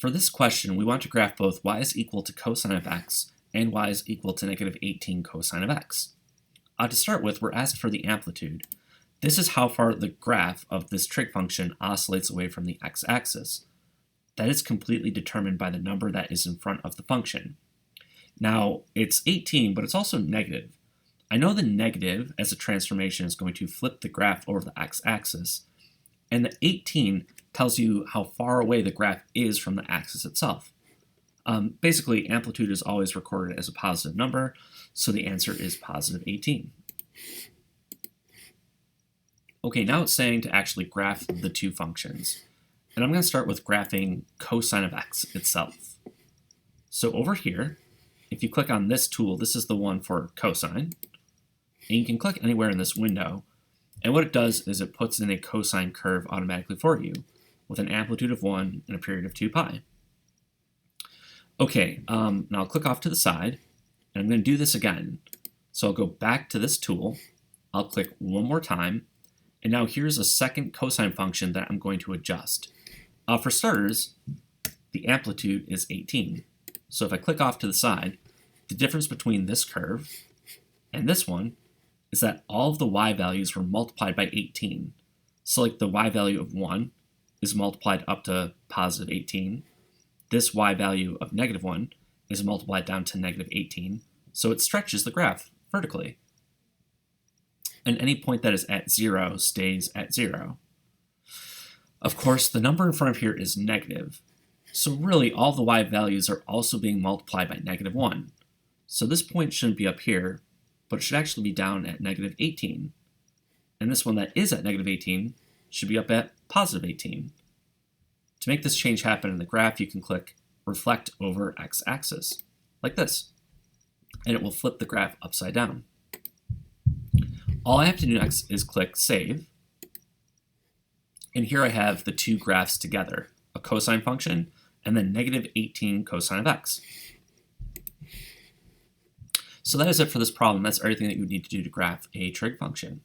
For this question, we want to graph both y is equal to cosine of x and y is equal to negative 18 cosine of x. To start with, we're asked for the amplitude. This is how far the graph of this trig function oscillates away from the x-axis. That is completely determined by the number that is in front of the function. Now, it's 18, but it's also negative. I know the negative as a transformation is going to flip the graph over the x-axis, and the 18 tells you how far away the graph is from the axis itself. Basically, amplitude is always recorded as a positive number, so the answer is positive 18. Okay, now it's saying to actually graph the two functions. And I'm going to start with graphing cosine of x itself. So over here, if you click on this tool, this is the one for cosine, and you can click anywhere in this window, and what it does is it puts in a cosine curve automatically for you, with an amplitude of 1 and a period of 2 pi. Okay, now I'll click off to the side, and I'm going to do this again. So I'll go back to this tool, I'll click one more time, and now here's a second cosine function that I'm going to adjust. For starters, the amplitude is 18. So if I click off to the side, the difference between this curve and this one is that all of the y values were multiplied by 18. So like the y value of 1 is multiplied up to positive 18. This y value of negative 1 is multiplied down to negative 18. So it stretches the graph vertically. And any point that is at 0 stays at 0. Of course, the number in front of here is negative. So really, all the y values are also being multiplied by negative 1. So this point shouldn't be up here, but it should actually be down at negative 18. And this one that is at negative 18 should be up at positive 18. To make this change happen in the graph, you can click Reflect over x-axis, like this. And it will flip the graph upside down. All I have to do next is click Save. And here I have the two graphs together, a cosine function and then negative 18 cosine of x. So that is it for this problem. That's everything that you would need to do to graph a trig function.